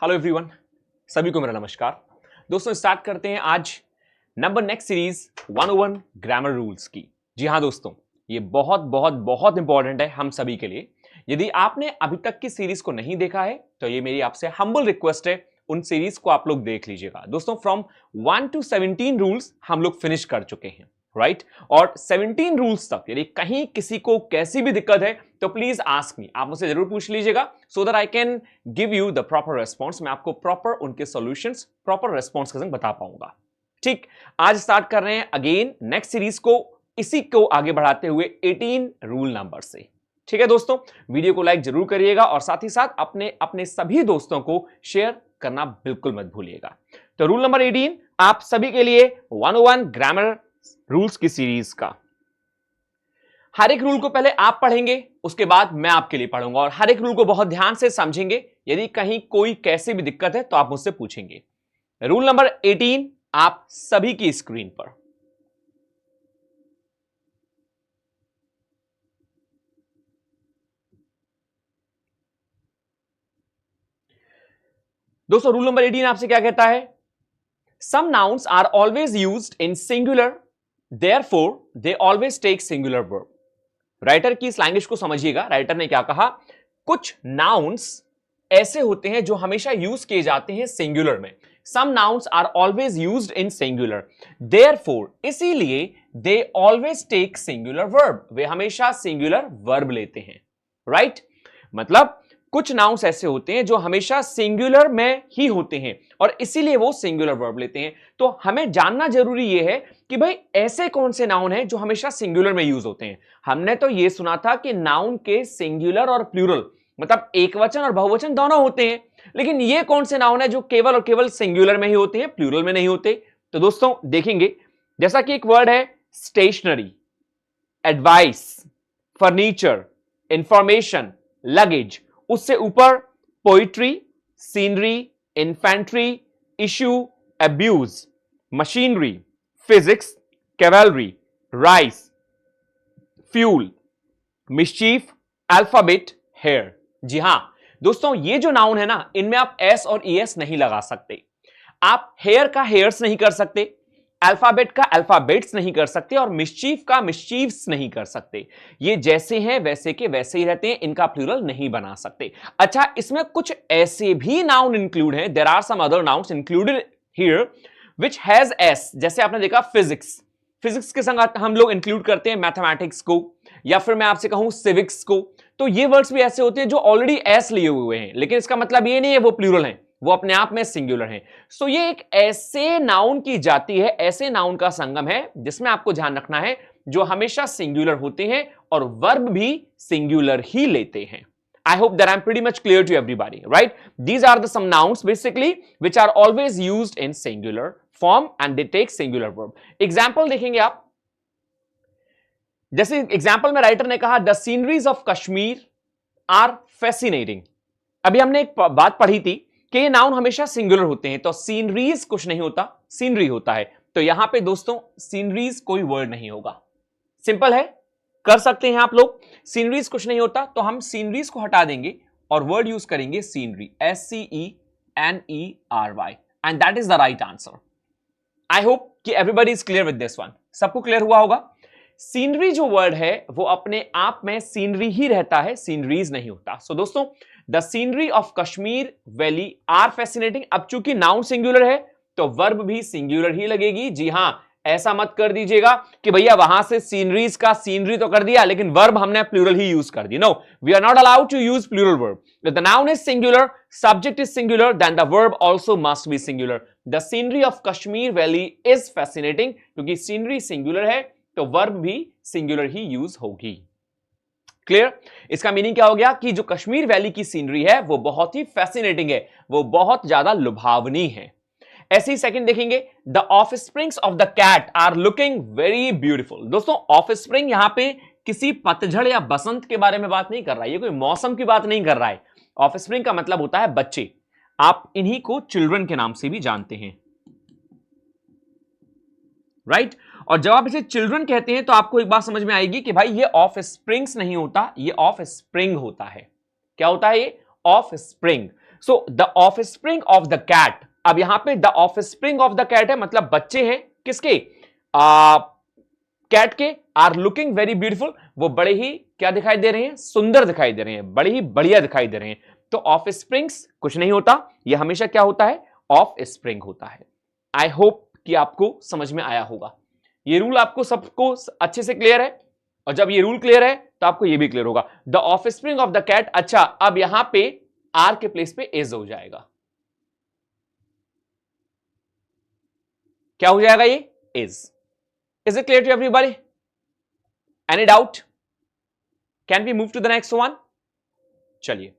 Hello everyone, सभी को मेरा नमस्कार। दोस्तों स्टार्ट करते हैं आज number next series 101 grammar rules की। जी हाँ दोस्तों, ये बहुत बहुत बहुत इंपॉर्टेंट है हम सभी के लिए। यदि आपने अभी तक की सीरीज को नहीं देखा है तो ये मेरी आपसे हम्बल रिक्वेस्ट है, उन सीरीज को आप लोग देख लीजिएगा। दोस्तों फ्रॉम 1 to 17 रूल्स हम लोग फिनिश कर चुके हैं, राइट? और 17 रूल्स तक यदि कहीं किसी को कैसी भी दिक्कत है तो प्लीज आस्क मी, आप मुझसे जरूर पूछ लीजिएगा so that I can give you the proper response. मैं आपको प्रॉपर उनके सॉल्यूशंस, प्रॉपर रेस्पॉन्स के संग बता पाऊंगा। ठीक, आज स्टार्ट कर रहे हैं अगेन नेक्स्ट सीरीज को, इसी को आगे बढ़ाते हुए 18 रूल नंबर से। ठीक है दोस्तों, वीडियो को लाइक जरूर करिएगा और साथ ही साथ अपने अपने सभी दोस्तों को शेयर करना बिल्कुल मत भूलिएगा। तो रूल नंबर 18 आप सभी के लिए 101 ग्रामर रूल्स की सीरीज का। हर एक रूल को पहले आप पढ़ेंगे, उसके बाद मैं आपके लिए पढ़ूंगा और हर एक रूल को बहुत ध्यान से समझेंगे। यदि कहीं कोई कैसी भी दिक्कत है तो आप मुझसे पूछेंगे। रूल नंबर 18 आप सभी की स्क्रीन पर। दोस्तों रूल नंबर 18 आपसे क्या कहता है? Some nouns are always used in singular, therefore they always take singular verb. Writer की इस लैंग्वेज को समझिएगा। राइटर ने क्या कहा? कुछ नाउन्स ऐसे होते हैं जो हमेशा यूज किए जाते हैं सिंगुलर में। Some nouns are always used in singular, therefore इसीलिए they always take singular verb, वे हमेशा सिंगुलर वर्ब लेते हैं। राइट? मतलब कुछ नाउन्स ऐसे होते हैं जो हमेशा सिंगुलर में ही होते हैं और इसीलिए वो सिंगुलर वर्ब लेते हैं। तो हमें जानना जरूरी यह है कि भाई ऐसे कौन से नाउन हैं जो हमेशा सिंगुलर में यूज होते हैं। हमने तो यह सुना था कि नाउन के सिंगुलर और प्लूरल मतलब एकवचन और बहुवचन दोनों होते हैं, लेकिन ये कौन से नाउन है जो केवल और केवल सिंगुलर में ही होते हैं, प्लूरल में नहीं होते? तो दोस्तों देखेंगे, जैसा कि एक वर्ड है stationery, advice, furniture, information, luggage, उससे ऊपर poetry, scenery, infantry, issue, abuse, machinery, physics, cavalry, rice, fuel, mischief, alphabet, hair. जी हां दोस्तों, ये जो नाउन है ना, इनमें आप एस और ईएस नहीं लगा सकते। आप हेयर का हेयर्स नहीं कर सकते, अल्फाबेट का अल्फाबेट्स नहीं कर सकते और मिस्चीफ का मिस्चीफ्स नहीं कर सकते। ये जैसे हैं वैसे के वैसे ही रहते हैं, इनका प्लूरल नहीं बना सकते। अच्छा, इसमें कुछ ऐसे भी नाउन इंक्लूड हैं, there are some other nouns included here which has S. जैसे आपने देखा फिजिक्स, फिजिक्स के संग हम लोग इंक्लूड करते हैं मैथमेटिक्स को, या फिर मैं आपसे कहूं सिविक्स को। तो ये वर्ड्स भी ऐसे होते हैं जो ऑलरेडी एस लिए हुए हैं, लेकिन इसका मतलब ये नहीं है वो प्लूरल हैं, वो अपने आप में सिंगुलर हैं। सो ये एक ऐसे नाउन की जाति है, ऐसे नाउन का संगम है जिसमें आपको ध्यान रखना है जो हमेशा सिंगुलर होते हैं और वर्ब भी सिंगुलर ही लेते हैं। I hope that I'm pretty much clear to everybody, right? These are the some nouns basically which are always used in singular form and they take singular verb. Example देखेंगे आप, जैसे example में writer ने कहा the sceneries of Kashmir are fascinating. अभी हमने एक बात पढ़ी थी कि ये नाउन हमेशा सिंगुलर होते हैं, तो सीनरीज कुछ नहीं होता, सीनरी होता है। तो यहां पे दोस्तों सीनरीज कोई वर्ड नहीं होगा। सिंपल है, कर सकते हैं आप लोग। सीनरीज कुछ नहीं होता तो हम सीनरीज को हटा देंगे और वर्ड यूज करेंगे scenery, SCENERY, and that is the right answer. I hope कि everybody is clear with this one, सबको क्लियर हुआ होगा। सीनरी जो वर्ड है वो अपने आप में सीनरी ही रहता है, सीनरीज नहीं होता। सो दोस्तों the scenery of Kashmir valley are fascinating. अब चूंकि नाउन सिंगुलर है तो वर्ब भी सिंगुलर ही लगेगी। जी हां, ऐसा मत कर दीजिएगा कि भैया वहां से सीनरीज का सीनरी तो कर दिया लेकिन वर्ब हमने प्लूरल ही यूज कर दी। No, we are not allowed to use plural verb. If the noun is singular, subject is singular, then the verb also must be singular. The scenery of Kashmir valley is fascinating, क्योंकि scenery singular है तो verb भी singular ही use होगी। Clear? इसका meaning क्या हो गया कि जो कश्मीर वैली की सीनरी है वो बहुत ही फैसिनेटिंग है, वो बहुत ज्यादा लुभावनी है। ऐसे ही सेकंड देखेंगे, the offsprings of the cat are looking very beautiful. दोस्तों ऑफस्प्रिंग यहां पे किसी पतझड़ या बसंत के बारे में बात नहीं कर रहा है, ये कोई मौसम की बात नहीं कर रहा है। ऑफस्प्रिंग का मतलब होता है बच्चे, आप इन्हीं को चिल्ड्रन के नाम से भी जानते हैं, राइट? और जब आप इसे चिल्ड्रन कहते हैं तो आपको एक बात समझ में आएगी कि भाई ये ऑफ स्प्रिंग्स नहीं होता, ये ऑफ स्प्रिंग होता है। क्या होता है ये? Offspring. So the offspring of the cat, अब यहां पे the offspring of the cat है, मतलब बच्चे हैं किसके, कैट के, आर लुकिंग वेरी ब्यूटीफुल, वो बड़े ही क्या दिखाई दे रहे हैं, सुंदर दिखाई दे रहे हैं, बड़े ही बढ़िया दिखाई दे रहे हैं। तो ऑफ स्प्रिंग्स कुछ नहीं होता, ये हमेशा क्या होता है, ऑफ स्प्रिंग होता है। आई होप कि आपको समझ में आया होगा, ये रूल आपको सबको अच्छे से क्लियर है, और जब ये रूल क्लियर है तो आपको ये भी क्लियर होगा, the offspring of the cat. अच्छा, अब यहां पे आर के प्लेस पे इज हो जाएगा, क्या हो जाएगा, ये is it clear to everybody, any doubt, can we move to the next one. चलिए,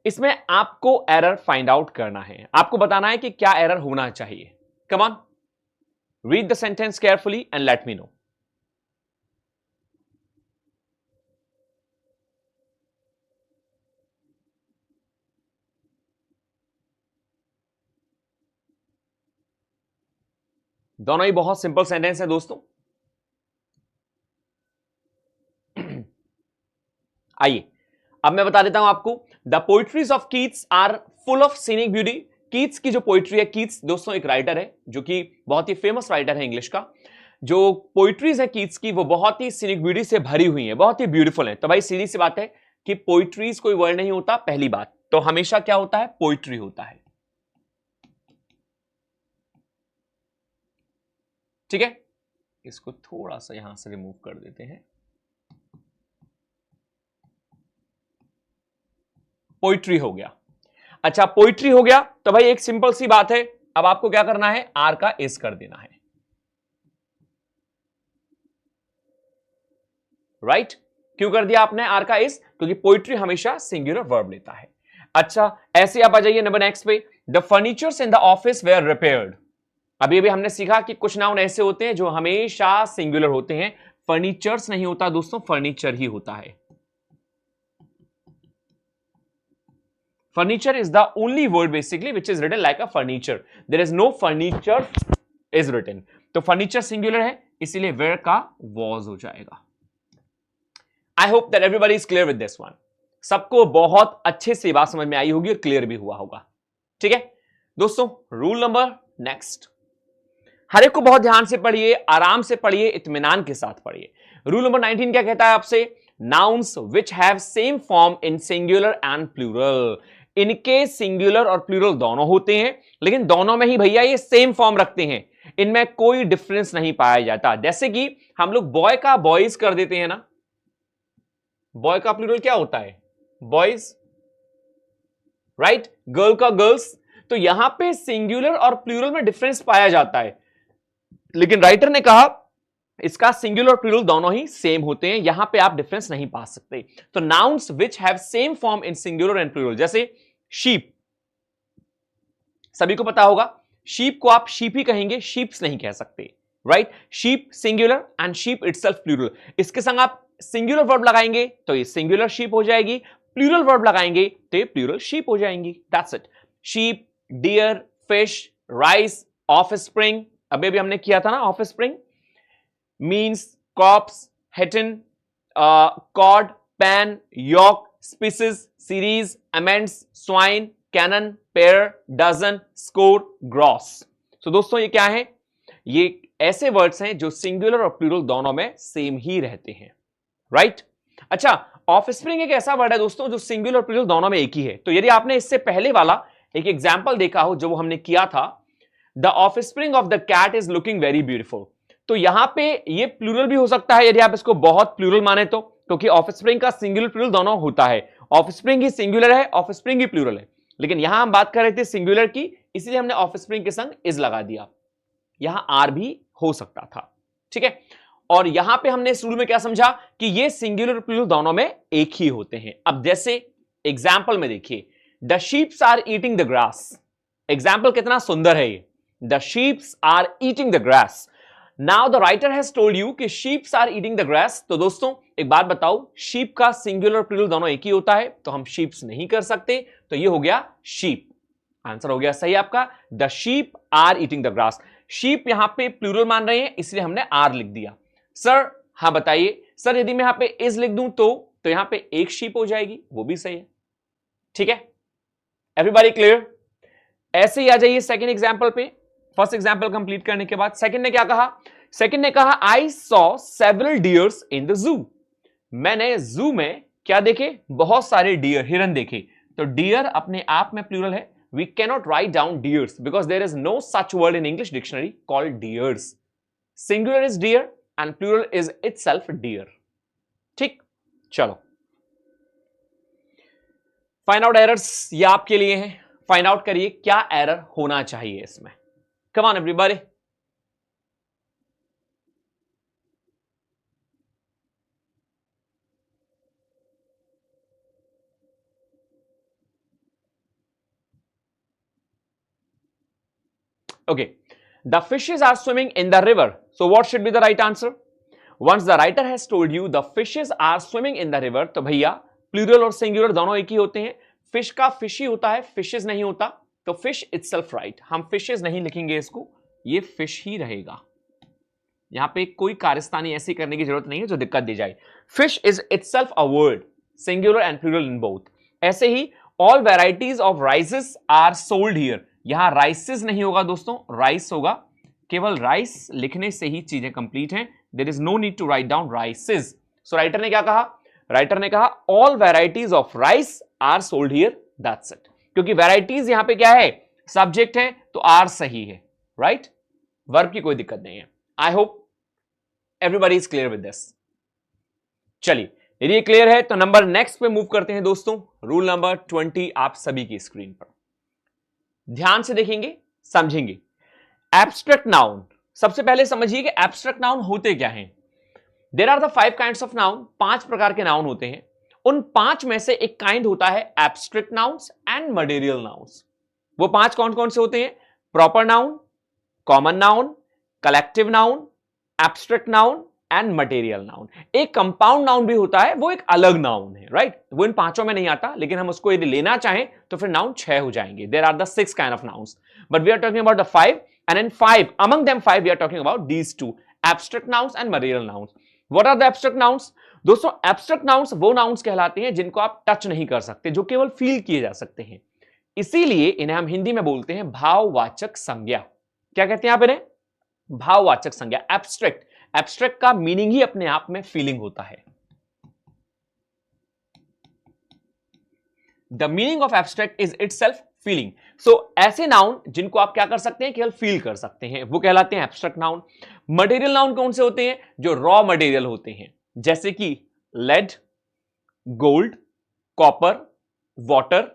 इसमें आपको एरर फाइंड आउट करना है, आपको बताना है कि क्या एरर होना चाहिए। Come on, read the sentence carefully and let me know. दोनों ही बहुत सिंपल सेंटेंस है दोस्तों। आइए अब मैं बता देता हूं आपको, the poetries of Keats are full of scenic beauty. Keats की जो पोइट्री है, कीट्स दोस्तों एक राइटर है जो कि बहुत ही फेमस राइटर है इंग्लिश का, जो पोइट्रीज है कीट्स की वो बहुत ही सीनिक ब्यूटी से भरी हुई है, बहुत ही ब्यूटीफुल है। तो भाई सीधी सी बात है कि पोइट्रीज कोई वर्ड नहीं होता, पहली बात तो हमेशा क्या होता है, पोइट्री होता है, ठीक है। इसको थोड़ा सा यहां से रिमूव कर देते हैं, पोइट्री हो गया। अच्छा, पोइट्री हो गया तो भाई एक सिंपल सी बात है, अब आपको क्या करना है, आर का इज कर देना है, राइट क्यों कर दिया आपने आर का इज, क्योंकि पोइट्री हमेशा सिंगुलर वर्ब लेता है। अच्छा, ऐसे आप आ जाइए नंबर नेक्स्ट पे, the furnitures in the office where repaired. अभी अभी हमने सीखा कि कुछ नाउन ऐसे होते हैं जो हमेशा सिंगुलर होते हैं, फर्नीचर्स नहीं होता दोस्तों, फर्नीचर ही होता है। Furniture is the only word basically which is written like a furniture. There is no furniture is written. तो furniture singular है, इसीलिए where का was हो जाएगा। I hope that everybody is clear with this one. सबको बहुत अच्छे से बात समझ में आई होगी और क्लियर भी हुआ होगा, ठीक है दोस्तों। रूल नंबर नेक्स्ट, हर एक को बहुत ध्यान से पढ़िए, आराम से पढ़िए, इत्मीनान के साथ पढ़िए। रूल नंबर 19 क्या कहता है आपसे, nouns which have same form in singular and plural. इनके सिंगुलर और प्लूरल दोनों होते हैं, लेकिन दोनों में ही भैया ये सेम फॉर्म रखते हैं, इनमें कोई डिफरेंस नहीं पाया जाता। जैसे कि हम लोग बॉय का बॉयज कर देते हैं ना, बॉय का प्लूरल क्या होता है, बॉयज, राइट, गर्ल का गर्ल्स। तो यहां पे सिंगुलर और प्लूरल में डिफरेंस पाया जाता है, लेकिन राइटर ने कहा इसका सिंगुलर और प्लूरल दोनों ही सेम होते हैं, यहां पे आप डिफरेंस नहीं पा सकते। तो nouns which have same form in singular and plural, जैसे शीप, सभी को पता होगा शीप को आप शीप ही कहेंगे, शीप्स नहीं कह सकते, right. Sheep singular and sheep itself plural. इसके संग आप सिंगुलर वर्ब लगाएंगे तो ये सिंगुलर शीप हो जाएगी, प्लूरल वर्ब लगाएंगे तो ये प्लूरल शीप हो जाएंगी, that's it. Sheep, deer, fish, rice, offspring, अभी भी हमने किया था ना offspring, means, corps, heathen, cod, pan, yoke, species, series, amends, swine, cannon, pair, dozen, score, gross. तो दोस्तों ये क्या है, ये ऐसे वर्ड्स हैं जो सिंगुलर और प्लूरल दोनों में सेम ही रहते हैं, राइट। अच्छा, ऑफस्प्रिंग एक ऐसा वर्ड है दोस्तों जो सिंगुलर और प्लूरल दोनों में एक ही है। तो यदि आपने इससे पहले वाला एक एग्जाम्पल देखा हो जो वो हमने किया था, the offspring of the cat is looking very beautiful, तो यहां पे ये प्लूरल भी हो सकता है यदि आप इसको बहुत प्लूरल माने तो, क्योंकि ऑफस्प्रिंग का सिंगुलर प्लूरल दोनों होता है, ऑफस्प्रिंग ही सिंगुलर है, ऑफस्प्रिंग ही प्लूरल है, लेकिन यहां हम बात कर रहे थे सिंगुलर की, इसलिए हमने ऑफस्प्रिंग के संग इज लगा दिया, यहां आर भी हो सकता था, ठीक है। और यहां पे हमने इस रूल में क्या समझा कि ये सिंगुलर प्लूरल दोनों में एक ही होते हैं। अब जैसे एग्जाम्पल में देखिए, the sheeps are eating the grass, example कितना सुंदर है ये, the sheeps are eating the grass. Now the writer has told you कि sheeps are eating the grass. तो दोस्तों एक बात बताओ, शीप का सिंगुलर प्लूरल दोनों एक ही होता है, तो हम शीप्स नहीं कर सकते, तो ये हो गया शीप, आंसर हो गया सही आपका, the sheep are eating the grass. Sheep यहां पे प्लूरल मान रहे हैं इसलिए हमने आर लिख दिया। सर हाँ बताइए, सर यदि मैं यहां पे इज लिख दूं तो यहां पे एक शीप हो जाएगी, वो भी सही है, ठीक है, एवरीबॉडी क्लियर? ऐसे ही आ जाइए सेकंड एग्जांपल पे। फर्स्ट एग्जांपल कंप्लीट करने के बाद सेकंड ने क्या कहा? सेकंड ने कहा I saw several dears in the zoo. मैंने जू में क्या देखे? बहुत सारे डियर, हिरन देखे। तो डियर अपने आप में प्लूरल है। We cannot write down deers because there is no such word in English dictionary called deers. Singular is deer and plural is itself deer. ठीक, चलो फाइंड आउट एरर्स, ये आपके लिए है। फाइंड आउट करिए क्या एरर होना चाहिए इसमें। Come on everybody. Okay, the fishes are swimming in the river. So what should be the right answer? Once the writer has told you the fishes are swimming in the river, तो भैया plural और singular दोनों एक ही होते हैं। Fish का fish ही होता है, फिशेज नहीं होता। तो फिश इटसेल्फ राइट, हम फिशेज नहीं लिखेंगे इसको, ये फिश ही रहेगा। यहां पे कोई कारस्तानी ऐसी करने की जरूरत नहीं है जो दिक्कत दी जाए। Fish is itself a word, singular and plural in both. ऐसे ही all varieties of rices are sold here. यहां राइसेस नहीं होगा दोस्तों, राइस होगा। केवल राइस लिखने से ही चीजें कंप्लीट हैं। There is no need to write down rices. So writer ने क्या कहा? राइटर ने कहा all varieties of rice are sold here, that's it. क्योंकि वेराइटीज यहां पे क्या है? सब्जेक्ट है, तो आर सही है, राइट? वर्ब की कोई दिक्कत नहीं है। I hope everybody is clear with this. चलिए, यदि ये क्लियर है तो नंबर नेक्स्ट पे मूव करते हैं दोस्तों। रूल नंबर 20 आप सभी की स्क्रीन पर ध्यान से देखेंगे, समझेंगे। एब्स्ट्रैक्ट नाउन, सबसे पहले समझिए कि एब्स्ट्रैक्ट नाउन होते क्या हैं। There are the 5 kinds of noun, 5 प्रकार के नाउन होते हैं। उन 5 में से एक काइंड होता है abstract nouns and material nouns. वो 5 कौन कौन से होते हैं? Proper noun, common noun, collective noun, abstract noun and material noun. एक कंपाउंड नाउन भी होता है, वो एक अलग नाउन है, राइट? वो इन 5 में नहीं आता, लेकिन हम उसको यदि लेना चाहें तो फिर नाउन 6 हो जाएंगे। There are the 6 kind of nouns, but we are talking about the 5, and in 5 among them 5 we are talking about these two, abstract nouns and material nouns. What are the abstract nouns? दोस्तों, abstract nouns वो nouns कहलाते हैं जिनको आप touch नहीं कर सकते, जो केवल फील किए जा सकते हैं। इसीलिए इन्हें हम हिंदी में बोलते हैं भाववाचक संज्ञा। क्या कहते हैं आप इन्हें? भाववाचक संज्ञा। एब्स्ट्रैक्ट, एब्स्ट्रैक्ट का मीनिंग ही अपने आप में फीलिंग होता है। The meaning of abstract is itself feeling. So ऐसे नाउन जिनको आप क्या कर सकते हैं? केवल फील कर सकते हैं, वो कहलाते हैं एब्स्ट्रैक्ट नाउन। मटेरियल नाउन कौन से होते हैं? जो रॉ मटेरियल होते हैं, जैसे कि lead, gold, copper, water,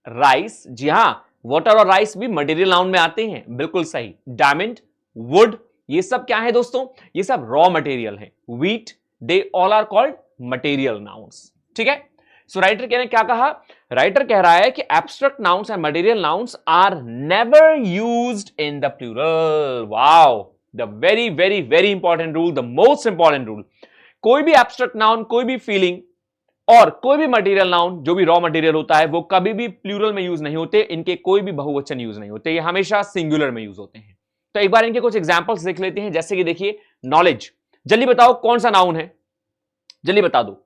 rice. जी हां, वाटर और राइस भी मटेरियल नाउन में आते हैं, बिल्कुल सही। डायमंड, वुड, ये सब क्या है दोस्तों? ये सब रॉ मटेरियल है। Wheat, they all are called material nouns. ठीक है, सो राइटर कहने क्या कहा? राइटर कह रहा है कि abstract nouns and material nouns are never used in the plural. Wow, the very very very important rule, the most important rule. कोई भी एब्स्ट्रैक्ट नाउन, कोई भी फीलिंग और कोई भी मटेरियल नाउन जो भी रॉ मटेरियल होता है, वो कभी भी प्लूरल में यूज नहीं होते। इनके कोई भी बहुवचन यूज नहीं होते, ये हमेशा सिंगुलर में यूज होते हैं। तो एक बार इनके कुछ एग्जांपल्स देख लेते हैं। जैसे कि देखिए, नॉलेज, जल्दी बताओ कौन सा नाउन है? जल्दी बता दो।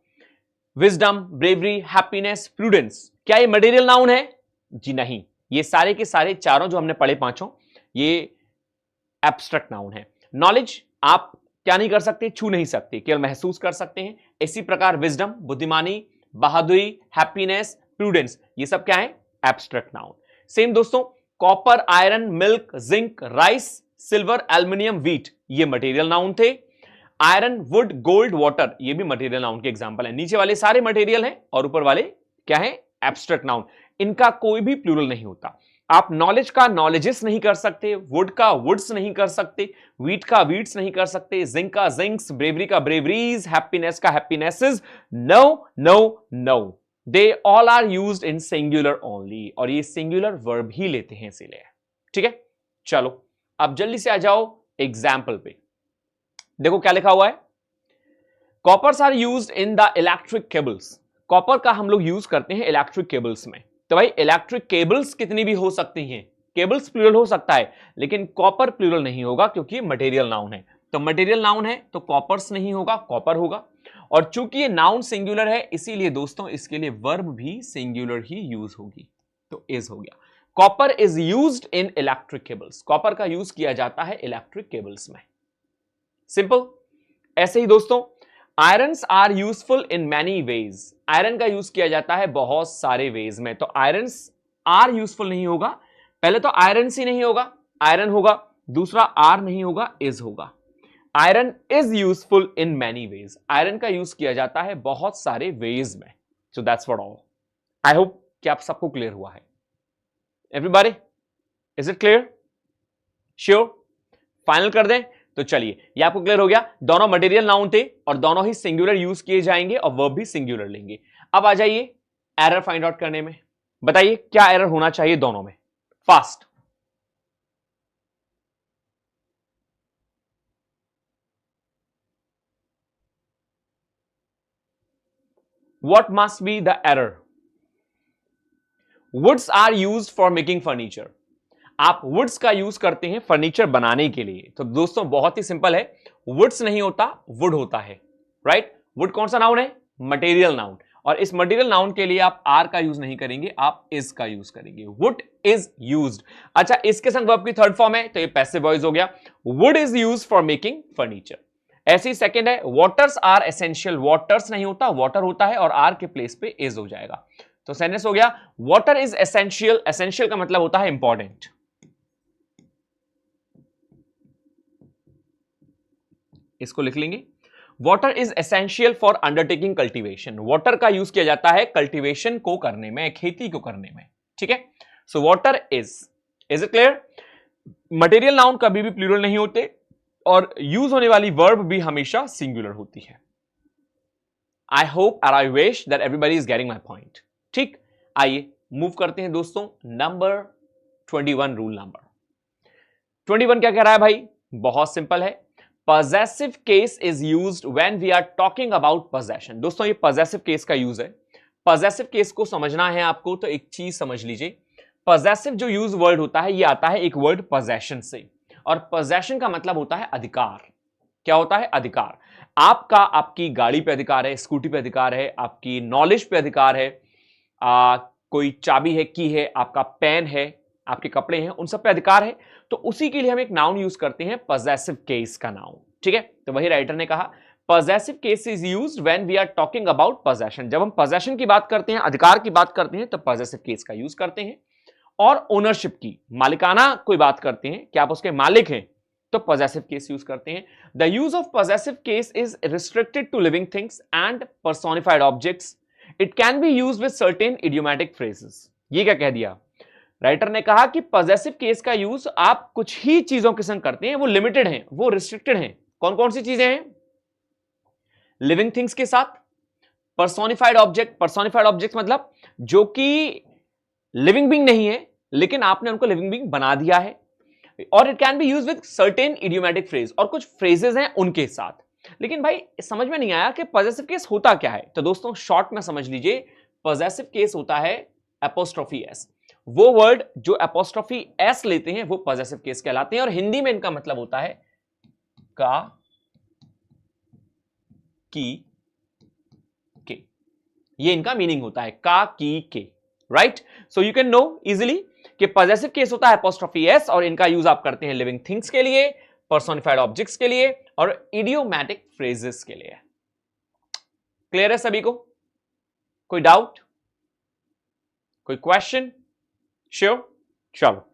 विजडम, ब्रेवरी, हैप्पीनेस, प्रूडेंस, क्या ये मटेरियल नाउन है? जी नहीं, ये सारे के सारे चारों जो हमने पढ़े, पांचों, ये एब्स्ट्रैक्ट नाउन है। नॉलेज आप क्या नहीं कर सकते? छू नहीं सकते, केवल महसूस कर सकते हैं। इसी प्रकार विजडम, बुद्धिमानी, बहादुरी, हैप्पीनेस, प्रूडेंस, ये सब क्या है? Abstract noun. सेम दोस्तों, copper, iron, milk, zinc, rice, silver, aluminium, wheat, ये मटेरियल नाउन थे। आयरन, वुड, गोल्ड, वाटर, ये भी मटेरियल नाउन के एग्जांपल है। नीचे वाले सारे मटेरियल हैं और ऊपर वाले क्या है? Abstract noun. इनका कोई भी प्लूरल नहीं होता। आप नॉलेज का नॉलेजेस नहीं कर सकते, वुड का वुड्स नहीं कर सकते, व्हीट का व्हीट्स नहीं कर सकते, जिंक का जिंक्स, ब्रेवरी का ब्रेवरीज, हैप्पीनेस का happinesses. No no no, they all are used in singular only, और ये सिंगुलर वर्ब ही लेते हैं इसीलिए। ठीक है, चलो अब जल्दी से आ जाओ एग्जाम्पल पे। देखो क्या लिखा हुआ है। Coppers are used in the electric cables. Copper का हम लोग यूज करते हैं इलेक्ट्रिक केबल्स में। तो भाई इलेक्ट्रिक केबल्स कितनी भी हो सकती हैं, केबल्स प्लूरल हो सकता है, लेकिन कॉपर प्लूरल नहीं होगा क्योंकि मटेरियल नाउन है। तो मटेरियल नाउन है तो कॉपर्स नहीं होगा, कॉपर होगा। और चूंकि ये नाउन सिंगुलर है इसीलिए दोस्तों इसके लिए वर्ब भी सिंगुलर ही यूज होगी, तो इज हो गया। Copper is used in electric cables, copper का यूज किया जाता है इलेक्ट्रिक केबल्स में, सिंपल। ऐसे ही दोस्तों irons are useful in many ways, iron का यूज किया जाता है बहुत सारे वेज में, तो आयरन्स आर यूजफुल नहीं होगा, पहले तो आयरन ही नहीं होगा, आयरन होगा, दूसरा आर नहीं होगा, इज होगा। Iron is useful in many ways, iron का यूज किया जाता है बहुत सारे वेज में। So that's what all. I hope कि आप सबको क्लियर हुआ है। Everybody, is it clear? Sure? Final कर दें? तो चलिए, ये आपको क्लियर हो गया, दोनों मटेरियल नाउन थे और दोनों ही सिंगुलर यूज किए जाएंगे और वर्ब भी सिंगुलर लेंगे। अब आ जाइए एरर फाइंड आउट करने में, बताइए क्या एरर होना चाहिए दोनों में, fast. What must be the error? Woods are used for making furniture. आप वुड्स का यूज करते हैं फर्नीचर बनाने के लिए, तो दोस्तों बहुत ही सिंपल है, वुड्स नहीं होता, वुड होता है, राइट? वुड कौन सा नाउन है? मटेरियल नाउन, और इस मटेरियल नाउन के लिए आप आर का यूज नहीं करेंगे, आप इज का यूज करेंगे। Would is used. अच्छा, इसके संग वर्ब की थर्ड फॉर्म है तो ये पैसिव वॉइस हो गया, would is used for making furniture. ऐसी सेकंड है, वाटर्स आर एसेंशियल, वाटर्स नहीं होता, वाटर होता है और आर के प्लेस पे इज हो जाएगा, तो सेंटेंस हो गया वाटर इज एसेंशियल। एसेंशियल का मतलब होता है इंपॉर्टेंट। इसको लिख लेंगे, water is essential for undertaking cultivation. Water का यूज किया जाता है कल्टीवेशन को करने में, खेती को करने में, ठीक है? So water is it clear? Material noun कभी भी प्लूरल नहीं होते और यूज होने वाली वर्ब भी हमेशा सिंगुलर होती है। आई होप और I wish that everybody is getting my point. ठीक, आइए मूव करते हैं दोस्तों नंबर 21, रूल नंबर 21 क्या कह रहा है भाई? बहुत सिंपल है, possessive case is used when we are talking about possession. दोस्तों ये पॉजेसिव केस का यूज है। पॉजेसिव केस को समझना है आपको तो एक चीज समझ लीजिए, पॉजेसिव जो यूज वर्ड होता है ये आता है एक वर्ड पोजेशन से, और पोजेशन का मतलब होता है अधिकार। क्या होता है? अधिकार। आपका आपकी गाड़ी पे अधिकार है, स्कूटी पे अधिकार है, आपकी नॉलेज पे अधिकार है, कोई चाबी है, की है, आपका पेन है, आपके कपड़े हैं, उन सब पे अधिकार है, तो उसी के लिए हम एक नाउन यूज करते हैं, पॉजेसिव केस का नाउन, ठीक है? तो वही राइटर ने कहा possessive case is used when we are talking about possession. जब हम पोजेशन की बात करते हैं, अधिकार की बात करते हैं, तो पॉजेसिव केस का यूज करते हैं। और ओनरशिप की, मालिकाना कोई बात करते हैं कि आप उसके मालिक हैं, तो पॉजेसिव केस यूज करते हैं। The use of possessive case is restricted to living things and personified objects. It can be used with certain idiomatic phrases. ये क्या कह दिया राइटर ने? कहा कि पॉजेसिव केस का यूज आप कुछ ही चीजों के संग करते हैं, वो लिमिटेड हैं, वो रिस्ट्रिक्टेड हैं। कौन कौन सी चीजें हैं? लिविंग थिंग्स के साथ, पर्सोनिफाइड ऑब्जेक्ट, पर्सोनिफाइड ऑब्जेक्ट मतलब जो कि लिविंग बीइंग नहीं है लेकिन आपने उनको लिविंग बीइंग बना दिया है, और it can be used with certain idiomatic phrase, और कुछ फ्रेजेस हैं उनके साथ। लेकिन भाई समझ में नहीं आया कि पॉजेसिव केस होता क्या है, तो दोस्तों शॉर्ट में समझ लीजिए, पॉजेसिव केस होता है एपोस्ट्रोफी एस। वो वर्ड जो एपोस्ट्रोफी एस लेते हैं वो पॉजेसिव केस कहलाते हैं, और हिंदी में इनका मतलब होता है का, की, के। ये इनका मीनिंग होता है, का, की, के, right? So you can no easily कि पॉजेसिव केस होता है एपोस्ट्रोफी एस, और इनका यूज आप करते हैं लिविंग थिंग्स के लिए, पर्सोनिफाइड ऑब्जेक्ट्स के लिए और इडियोमैटिक फ्रेजेस के लिए। क्लियर है सभी को? कोई डाउट, कोई क्वेश्चन? श्योर? चलो,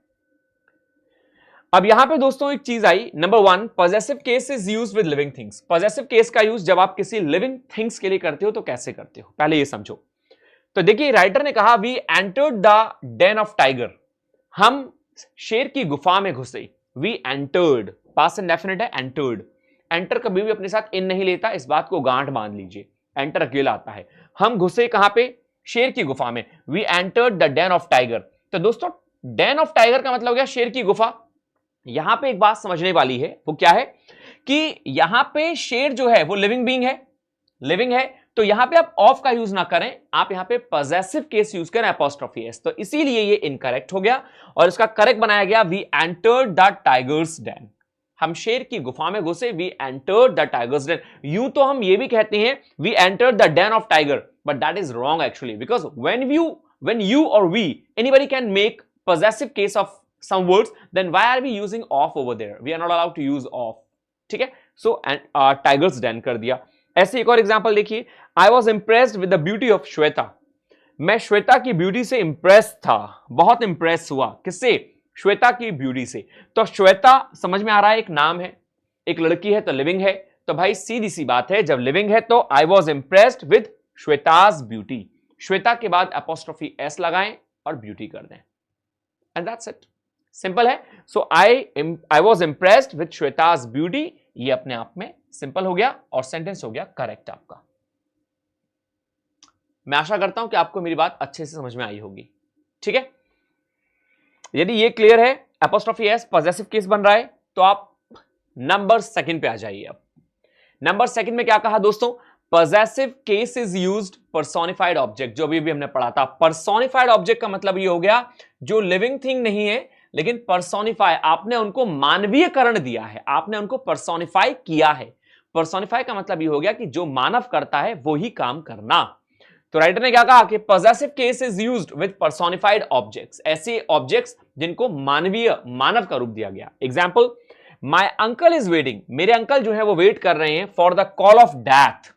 अब यहां पे दोस्तों एक चीज आई, number 1, possessive case is used with living things. Possessive case का यूज जब आप किसी लिविंग थिंग्स के लिए करते हो तो कैसे करते हो, पहले ये समझो। तो देखिए राइटर ने कहा we entered the den of tiger, हम शेर की गुफा में घुसे। वी एंटर्ड, पास्ट इंडेफिनिट है, एंटर्ड। एंटर कभी भी अपने साथ इन नहीं लेता, इस बात को गांठ बांध लीजिए, एंटर अकेला आता है। हम घुसे कहां पे? शेर की गुफा में। We entered the den of tiger. तो दोस्तों डेन ऑफ टाइगर का मतलब हो गया शेर की गुफा। यहां पे एक बात समझने वाली है, वो क्या है कि यहां पे शेर जो है वो लिविंग बीइंग है, लिविंग है, तो यहां पे आप ऑफ का यूज ना करें, आप यहां पे पॉजेसिव केस यूज करें, एपोस्ट्रोफी एस। तो इसीलिए ये इनकरेक्ट हो गया और इसका करेक्ट बनाया गया we entered the tiger's den. हम शेर की गुफा में घुसे, we entered the tiger's den. यूं तो हम ये भी कहते हैं we entered the den of tiger, but that is wrong actually, because when you or we, anybody can make possessive case of some words, then why are we using of over there? We are not allowed to use of. ठीक है, so tigers Dane कर दिया। ऐसे एक और example देखिए, आई was impressed with the beauty of Shweta. मैं श्वेता की ब्यूटी से इंप्रेस था, बहुत इंप्रेस हुआ। किससे? श्वेता की ब्यूटी से। तो श्वेता समझ में आ रहा है, एक नाम है, एक लड़की है तो लिविंग है, तो भाई सीधी सी बात है, जब लिविंग है तो आई was impressed with Shweta's beauty. Shweta के बाद अपोस्ट्रोफी एस लगाएं और ब्यूटी कर दें, एंड दैट्स इट, सिंपल है। So I was impressed with Shweta's beauty, ये अपने आप में सिंपल हो गया और सेंटेंस हो गया करेक्ट आपका। मैं आशा करता हूं कि आपको मेरी बात अच्छे से समझ में आई होगी। ठीक है, यदि ये क्लियर है, अपोस्ट्रोफी एस पॉजेसिव केस बन रहा है, तो आप नंबर सेकंड पे आ जाइए। अब नंबर सेकंड में क्या कहा दोस्तों? Possessive case is used personified object, जो अभी हमने पढ़ा था। पर्सोनिफाइड ऑब्जेक्ट का मतलब ये हो गया जो लिविंग थिंग नहीं है, लेकिन पर्सोनिफाई, आपने उनको मानवीयकरण दिया है, आपने उनको पर्सोनिफाई किया है। पर्सोनिफाई का मतलब ये हो गया कि जो मानव करता है वो ही काम करना। तो राइटर ने क्या कहा कि possessive case is used with personified objects, ऐसे ऑब्जेक्ट्स जिनको मानवीय, मानव का रूप दिया गया। Example, my uncle is waiting, मेरे अंकल जो है वो वेट कर रहे हैं for the call of death.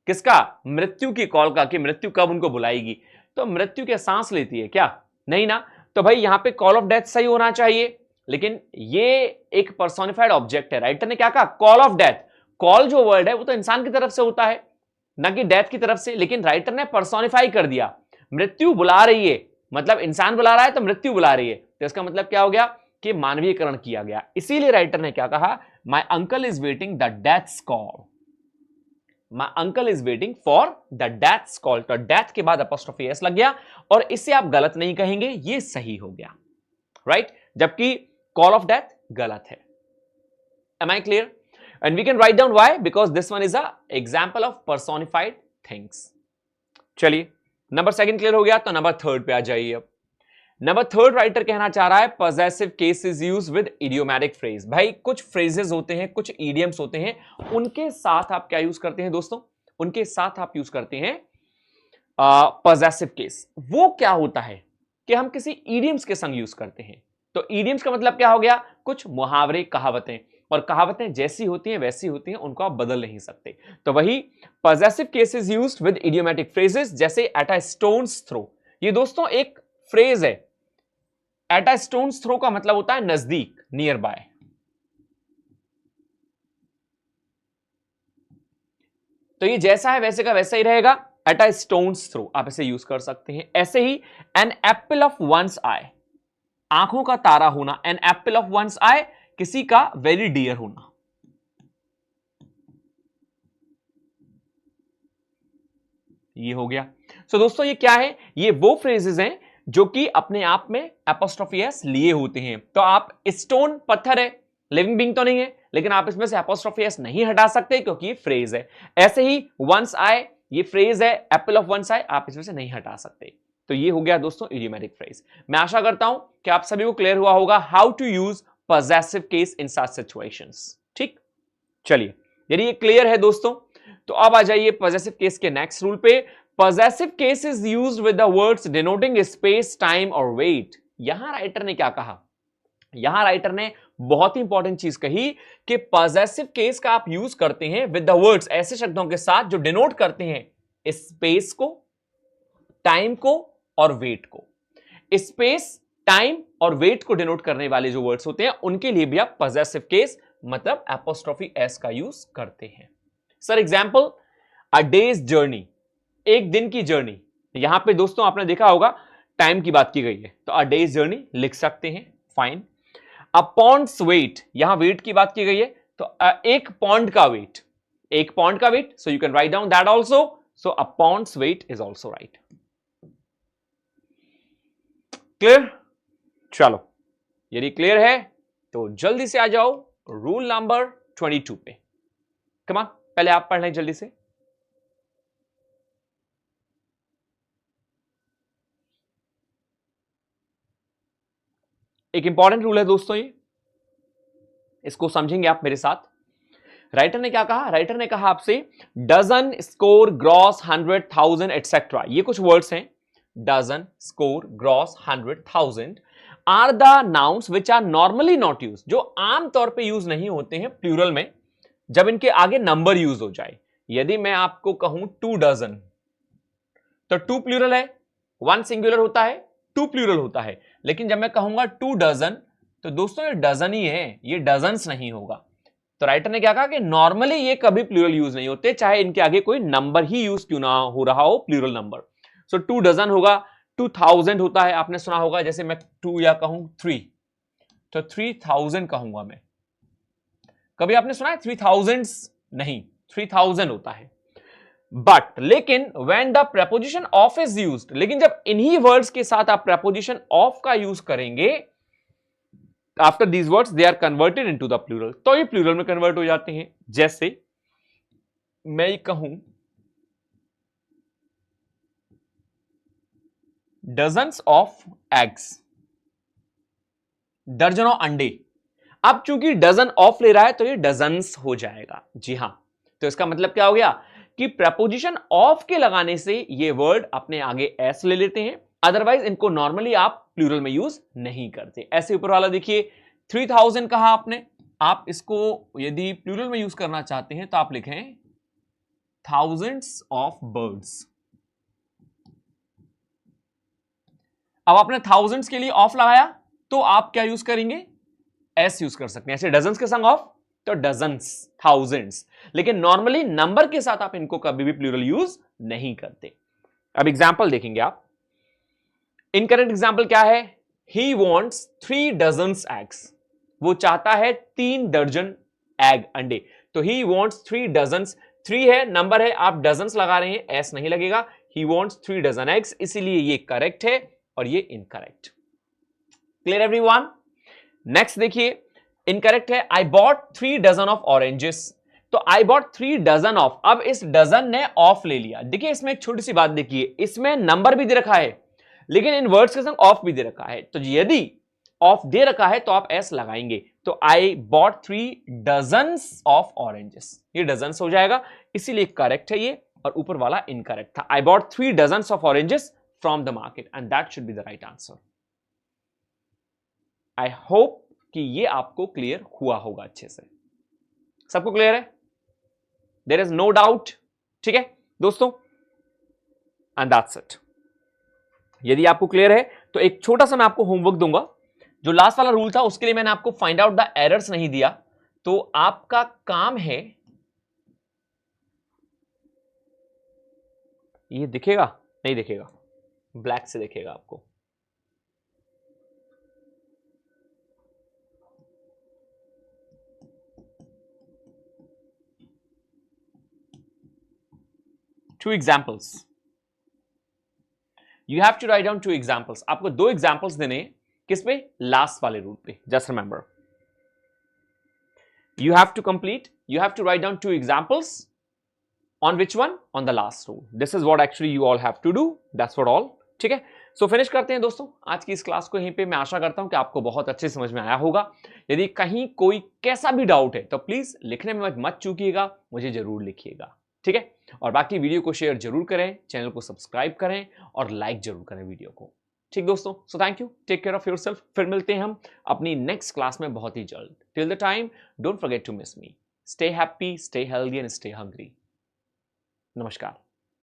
किसका? मृत्यु की कॉल का, कि मृत्यु कब उनको बुलाएगी। तो मृत्यु क्या सांस लेती है क्या? नहीं ना। तो भाई यहां पे कॉल ऑफ डेथ सही होना चाहिए, लेकिन ये एक पर्सोनिफाइड ऑब्जेक्ट है। राइटर ने क्या कहा? Call of death. कॉल जो वर्ड है वो तो इंसान की तरफ से होता है, ना कि डेथ की तरफ से, लेकिन राइटर ने पर्सोनिफाई कर दिया। मृत्यु बुला रही है, मतलब इंसान बुला रहा है तो मृत्यु बुला रही है, तो इसका मतलब क्या हो गया कि मानवीयकरण किया गया। इसीलिए राइटर ने क्या कहा? My uncle is waiting the deaths call, my uncle is waiting for the deaths call. तो डेथ के बाद अपोस्ट्रोफी एस लग गया, और इसे आप गलत नहीं कहेंगे, ये सही हो गया, राइट? जबकि कॉल ऑफ डेथ गलत है। Am I clear? And we can write down why, because this one is a example of personified things. चलिए, नंबर सेकंड क्लियर हो गया, तो नंबर थर्ड पे आ जाइए। अब नंबर थर्ड राइटर कहना चाह रहा है possessive case is used with idiomatic phrase. भाई कुछ फ्रेजेस होते हैं, कुछ इडियम्स होते हैं, उनके साथ आप क्या यूज करते हैं दोस्तों? उनके साथ आप यूज करते हैं पॉजेसिव केस। वो क्या होता है कि हम किसी इडियम्स के संग यूज करते हैं। तो इडियम्स का मतलब क्या हो गया? कुछ मुहावरे, कहावतें, और कहावतें जैसी होती हैं वैसी होती हैं, उनको आप बदल नहीं सकते। तो वही possessive case is used with idiomatic phrases, जैसे एट अ स्टोन्स थ्रो। ये दोस्तों एक फ्रेज है। एट अ स्टोन्स थ्रो का मतलब होता है नजदीक, नियर बाय। तो ये जैसा है वैसे का वैसा ही रहेगा, एट अ स्टोन्स थ्रो आप इसे यूज कर सकते हैं। ऐसे ही an apple of one's eye, आंखों का तारा होना। An apple of one's eye, किसी का वेरी डियर होना। ये हो गया। सो दोस्तों ये क्या है? ये वो फ्रेजेस हैं जो कि अपने आप में एपोस्ट्रोफी एस लिए होते हैं। तो आप, स्टोन पत्थर है, लिविंग बीइंग तो नहीं है, लेकिन आप इसमें से एपोस्ट्रोफी एस नहीं हटा सकते क्योंकि ये फ्रेज है। ऐसे ही वंस आए, ये फ्रेज है, एप्पल ऑफ वंस आए, आप इसमें से नहीं हटा सकते। तो ये हो गया दोस्तों इडियोमैटिक फ्रेज। मैं आशा करता हूं कि आप सभी को क्लियर हुआ होगा how to use possessive case in such situations. ठीक, चलिए, यदि ये क्लियर है दोस्तों, तो अब आ जाइए पॉजेसिव केस के नेक्स्ट रूल पे। Possessive case is used with the words denoting space, time और वेट। यहां राइटर ने क्या कहा? यहां राइटर ने बहुत ही इंपॉर्टेंट चीज कही कि पॉजेसिव केस का आप यूज करते हैं विद द वर्ड्स, ऐसे शब्दों के साथ जो डिनोट करते हैं स्पेस को, टाइम को और वेट को। स्पेस, टाइम और वेट को डिनोट करने वाले जो वर्ड्स होते हैं उनके लिए भी आप पॉजेसिव केस मतलब एपोस्ट्रोफी एस का यूज करते हैं। सर एग्जांपल, अ डेज जर्नी, एक दिन की जर्नी। यहां पे दोस्तों आपने देखा होगा टाइम की बात की गई है, तो अ डेज जर्नी लिख सकते हैं, फाइन। अ पॉन्ड्स वेट, यहां वेट की बात की गई है, तो एक पॉन्ड का वेट, एक पॉन्ड का weight, so you can write down that also. So a pound's weight is also right. Clear? चलो, यदि क्लियर है तो जल्दी से आ जाओ रूल नंबर 22 पे। कम ऑन, पहले आप पढ़ लें जल्दी से। एक इंपॉर्टेंट रूल है दोस्तों, ये इसको समझेंगे आप मेरे साथ। राइटर ने क्या कहा? राइटर ने कहा आपसे डजन, स्कोर, ग्रॉस, 100,000 एटसेट्रा, ये कुछ वर्ड्स हैं। Dozen, score, gross, 100,000 are the nouns which are normally not use, जो आमतौर पे यूज नहीं होते हैं प्लूरल में, जब इनके आगे नंबर यूज हो जाए। यदि मैं आपको कहूं 2 डजन, तो 2 प्लूरल है, 1 सिंगुलर होता है, 2 प्लूरल होता है। लेकिन जब मैं कहूंगा 2 डजन, तो दोस्तों ये डजन ही है, ये डजन्स नहीं होगा। तो राइटर ने क्या कहा कि नॉर्मली ये कभी प्लूरल यूज नहीं होते, चाहे इनके आगे कोई नंबर ही यूज क्यों ना हो रहा हो, प्लूरल नंबर। सो 2 डजन होगा, 2000 होता है, आपने सुना होगा, जैसे मैं 2 या कहूं 3, तो 3000 कहूंगा मैं। कभी आपने सुना है 3000? नहीं, 3000 होता है। बट लेकिन when the preposition of is used, लेकिन जब इन्हीं वर्ड्स के साथ आप प्रेपोजिशन ऑफ का यूज करेंगे, after these words they are converted into the plural, तो ये प्लूरल में कन्वर्ट हो जाते हैं। जैसे मैं कहूं डजन्स ऑफ एग्स, दर्जनों अंडे। अब चूंकि डजन ऑफ ले रहा है तो ये डजन्स हो जाएगा। जी हां, तो इसका मतलब क्या हो गया कि प्रपोजिशन ऑफ के लगाने से ये वर्ड अपने आगे एस ले लेते हैं, अदरवाइज इनको नॉर्मली आप प्लूरल में यूज नहीं करते। ऐसे ऊपर वाला देखिए 3000 कहा आपने, आप इसको यदि प्लूरल में यूज करना चाहते हैं तो आप लिखें थाउजेंड्स ऑफ बर्ड्स। अब आपने थाउजेंड्स के लिए ऑफ लगाया तो आप क्या यूज करेंगे? एस यूज कर सकते हैं। ऐसे डजन्स के संग ऑफ तो डजन्स, थाउजेंड्स, लेकिन नॉर्मली नंबर के साथ आप इनको कभी भी प्लूरल यूज नहीं करते। अब एग्जाम्पल देखेंगे आप। इनकरेक्ट एग्जाम्पल क्या है? ही वॉन्ट्स 3 डजन्स एग्स, वो चाहता है 3 दर्जन एग, अंडे। तो ही वॉन्ट्स 3 डजन्स, 3 है, नंबर है, आप डजन्स लगा रहे हैं, एस नहीं लगेगा। ही वॉन्ट्स 3 डजन एग्स, इसीलिए ये करेक्ट है और ये इनकरेक्ट। Clear everyone? नेक्स्ट देखिए, इनकरेक्ट है I bought 3 dozen of oranges. तो आई बॉट 3 डजन ऑफ, अब इस डजन ने ऑफ ले लिया। देखिए इसमें एक छोटी सी बात देखिए, इसमें नंबर भी दे रखा है लेकिन इन वर्ड्स के संग ऑफ भी दे रखा है। तो यदि ऑफ दे रखा है तो आप एस लगाएंगे। तो I bought 3 dozens of oranges, ये डजन्स हो जाएगा, इसीलिए करेक्ट है ये, और ऊपर वाला इनकरेक्ट था। आई bought 3 dozens of oranges from the market and that should be the right answer. I hope कि ये आपको क्लियर हुआ होगा अच्छे से। सबको क्लियर है? There is no doubt? ठीक है दोस्तों, एंड दैट्स इट। यदि आपको क्लियर है तो एक छोटा सा मैं आपको होमवर्क दूंगा। जो लास्ट वाला रूल था उसके लिए मैंने आपको फाइंड आउट द एरर्स नहीं दिया, तो आपका काम है, ये दिखेगा? नहीं दिखेगा, ब्लैक से दिखेगा आपको। Two examples. You have to write down 2 examples. आपको 2 examples देने, किस पे? लास्ट वाले रूल पे। Just remember. You have to complete, you have to write down 2 examples. On which one? On the last rule. This is what actually you all have to do. That's what all. ठीक है? सो finish करते हैं दोस्तों आज की इस class को यहीं पे। मैं आशा करता हूं कि आपको बहुत अच्छे समझ में आया होगा। यदि कहीं कोई कैसा भी डाउट है तो प्लीज लिखने में मत चूकिएगा, मुझे जरूर लिखिएगा। ठीक है? और बाकी वीडियो को शेयर जरूर करें, चैनल को सब्सक्राइब करें और लाइक जरूर करें वीडियो को। ठीक दोस्तों, so thank you, take care of yourself. फिर मिलते हैं हम अपनी नेक्स्ट क्लास में बहुत ही जल्द। Till the time, don't forget to miss me. Stay happy, stay healthy and stay hungry. नमस्कार।